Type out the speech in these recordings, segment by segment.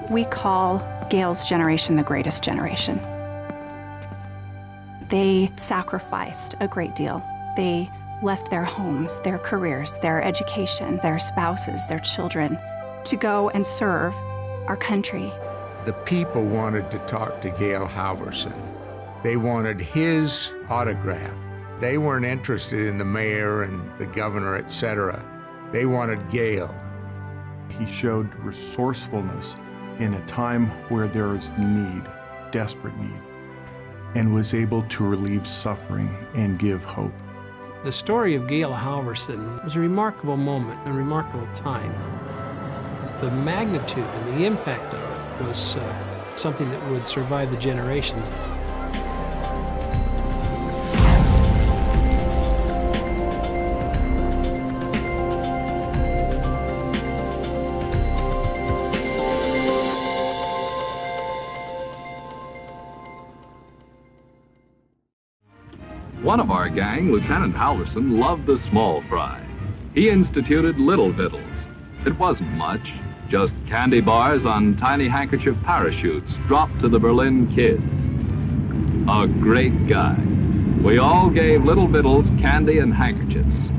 We call Gail's generation the greatest generation. They sacrificed a great deal. They left their homes, their careers, their education, their spouses, their children, to go and serve our country. The people wanted to talk to Gail Halvorsen. They wanted his autograph. They weren't interested in the mayor and the governor, etc. They wanted Gail. He showed resourcefulness in a time where there was need, desperate need, and was able to relieve suffering and give hope. The story of Gail Halvorsen was a remarkable moment, a remarkable time. The magnitude and the impact of it was something that would survive the generations. One of our gang, Lieutenant Halvorsen, loved the small fry. He instituted Little Vittles. It wasn't much, just candy bars on tiny handkerchief parachutes dropped to the Berlin kids. A great guy. We all gave Little Vittles candy and handkerchiefs.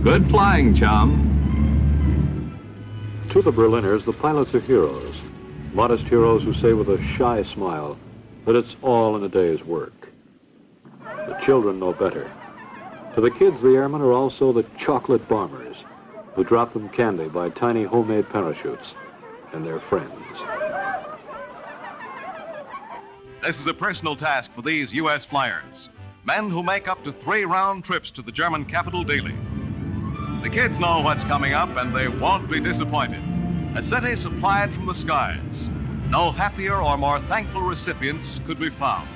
Good flying, chum. To the Berliners, the pilots are heroes. Modest heroes who say with a shy smile that it's all in a day's work. The children know better. To the kids, the airmen are also the chocolate bombers who drop them candy by tiny homemade parachutes and their friends. This is a personal task for these U.S. flyers, men who make up to 3 round trips to the German capital daily. The kids know what's coming up, and they won't be disappointed. A city supplied from the skies. No happier or more thankful recipients could be found.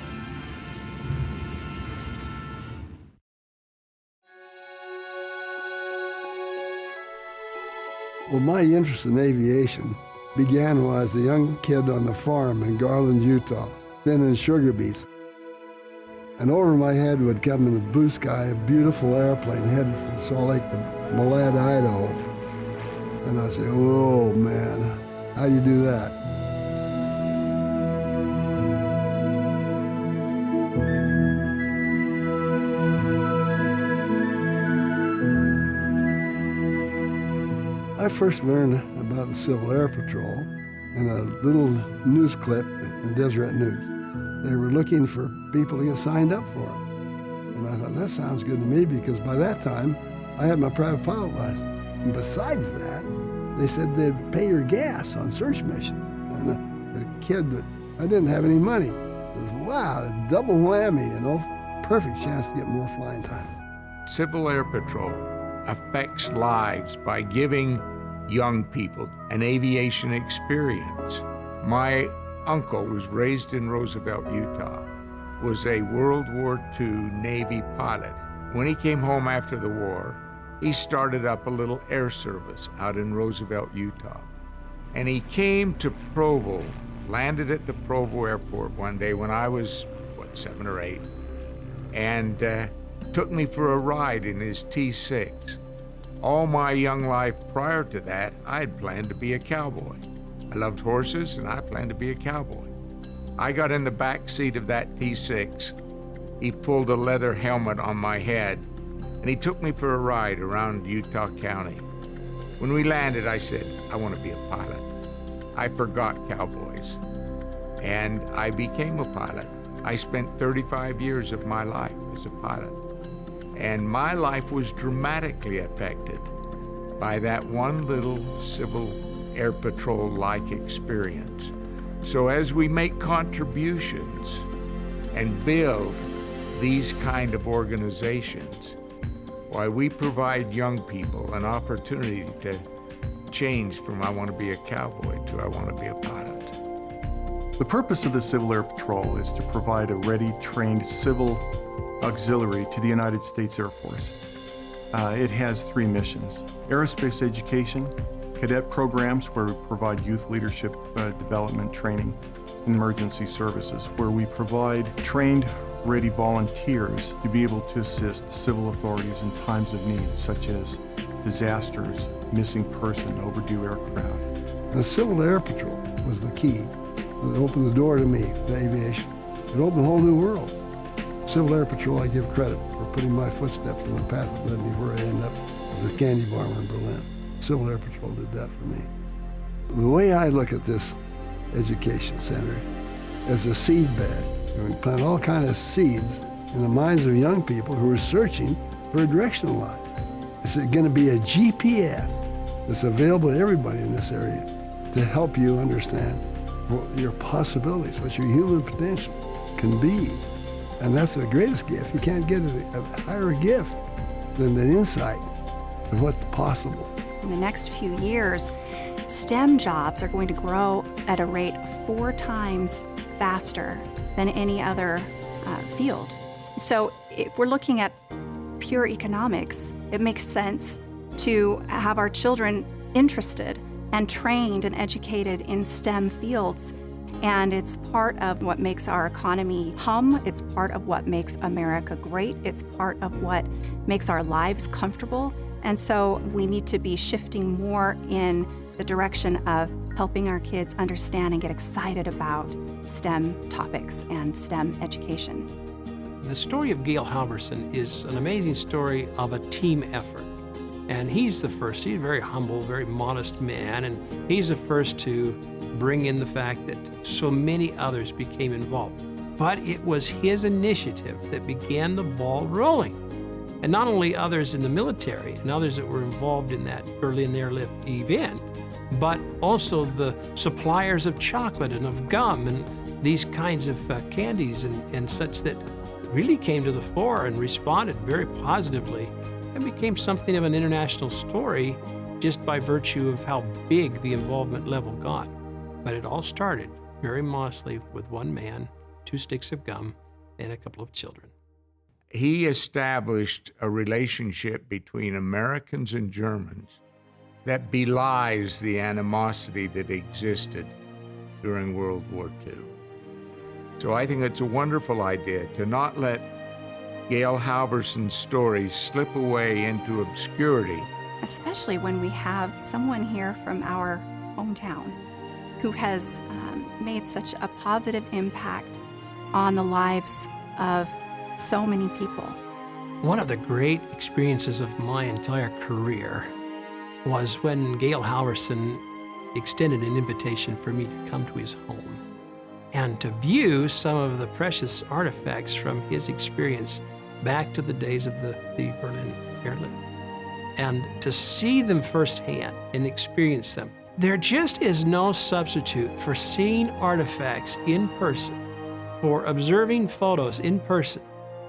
Well, my interest in aviation began when I was a young kid on the farm in Garland, Utah, then in sugar beets. And over my head would come in the blue sky a beautiful airplane headed from Salt Lake to Malad, Idaho. And I'd say, whoa, man, how do you do that? I first learned about the Civil Air Patrol in a little news clip in Deseret News. They were looking for people to get signed up for it. And I thought, that sounds good to me, because by that time, I had my private pilot license. And besides that, they said they'd pay your gas on search missions. And the kid, I didn't have any money. It was, wow, a double whammy, you know, perfect chance to get more flying time. Civil Air Patrol affects lives by giving young people an aviation experience. My uncle was raised in Roosevelt, Utah, was a World War II Navy pilot. When he came home after the war, he started up a little air service out in Roosevelt, Utah. And he came to Provo, landed at the Provo airport one day when I was, 7 or 8, and took me for a ride in his T6. All my young life prior to that, I had planned to be a cowboy. I loved horses, and I planned to be a cowboy. I got in the back seat of that T6. He pulled a leather helmet on my head, and he took me for a ride around Utah County. When we landed, I said, I want to be a pilot. I forgot cowboys, and I became a pilot. I spent 35 years of my life as a pilot. And my life was dramatically affected by that one little Civil Air Patrol-like experience. So as we make contributions and build these kind of organizations, why we provide young people an opportunity to change from I want to be a cowboy to I want to be a pilot. The purpose of the Civil Air Patrol is to provide a ready, trained civil auxiliary to the United States Air Force. It has 3 missions: aerospace education, cadet programs where we provide youth leadership development training, and emergency services where we provide trained, ready volunteers to be able to assist civil authorities in times of need, such as disasters, missing person, overdue aircraft, The Civil Air Patrol was the key that opened the door to me, to aviation. It opened a whole new world. Civil Air Patrol, I give credit for putting my footsteps in the path that led me where I ended up as a candy barber in Berlin. Civil Air Patrol did that for me. The way I look at this education center as a seed bed, we plant all kinds of seeds in the minds of young people who are searching for a direction in life. It's going to be a GPS that's available to everybody in this area to help you understand what your possibilities, what your human potential can be. And that's the greatest gift. You can't get a higher gift than an insight to what's possible. In the next few years, STEM jobs are going to grow at a rate 4 times faster than any other field. So if we're looking at pure economics, it makes sense to have our children interested and trained and educated in STEM fields. And it's part of what makes our economy hum. It's part of what makes America great. It's part of what makes our lives comfortable. And so we need to be shifting more in the direction of helping our kids understand and get excited about STEM topics and STEM education. The story of Gail Halvorsen is an amazing story of a team effort. And he's the first, he's a very humble, very modest man, and he's the first to bring in the fact that so many others became involved. But it was his initiative that began the ball rolling. And not only others in the military and others that were involved in that Berlin Airlift event, but also the suppliers of chocolate and of gum and these kinds of candies and such that really came to the fore and responded very positively and became something of an international story just by virtue of how big the involvement level got. But it all started very modestly with one man, 2 sticks of gum, and a couple of children. He established a relationship between Americans and Germans that belies the animosity that existed during World War II. So I think it's a wonderful idea to not let Gail Halvorsen's story slip away into obscurity. Especially when we have someone here from our hometown who has made such a positive impact on the lives of so many people. One of the great experiences of my entire career was when Gail Halvorsen extended an invitation for me to come to his home and to view some of the precious artifacts from his experience back to the days of the Berlin Airlift. And to see them firsthand and experience them. There just is no substitute for seeing artifacts in person, for observing photos in person,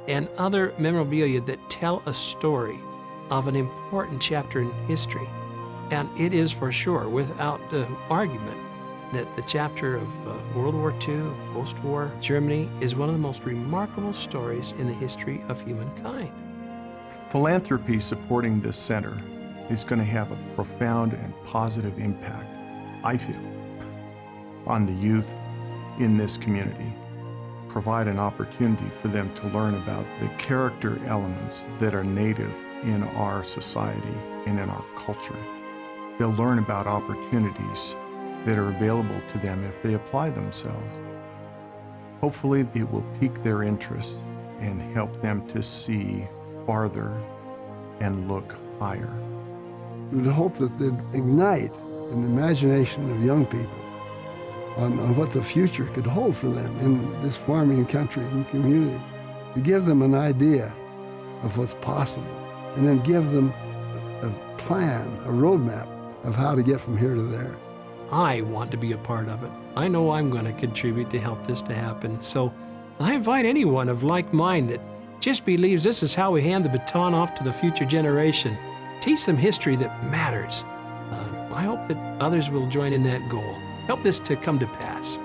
and other memorabilia that tell a story of an important chapter in history. And it is for sure, without argument, that the chapter of World War II, post-war Germany, is one of the most remarkable stories in the history of humankind. Philanthropy supporting this center is going to have a profound and positive impact, I feel, on the youth in this community. Provide an opportunity for them to learn about the character elements that are native in our society and in our culture. They'll learn about opportunities that are available to them if they apply themselves. Hopefully, it will pique their interest and help them to see farther and look higher. We would hope that they'd ignite an imagination of young people on what the future could hold for them in this farming country and community, to give them an idea of what's possible, and then give them a plan, a roadmap of how to get from here to there. I want to be a part of it. I know I'm going to contribute to help this to happen. So I invite anyone of like mind that just believes this is how we hand the baton off to the future generation. Teach them history that matters. I hope that others will join in that goal. Help this to come to pass.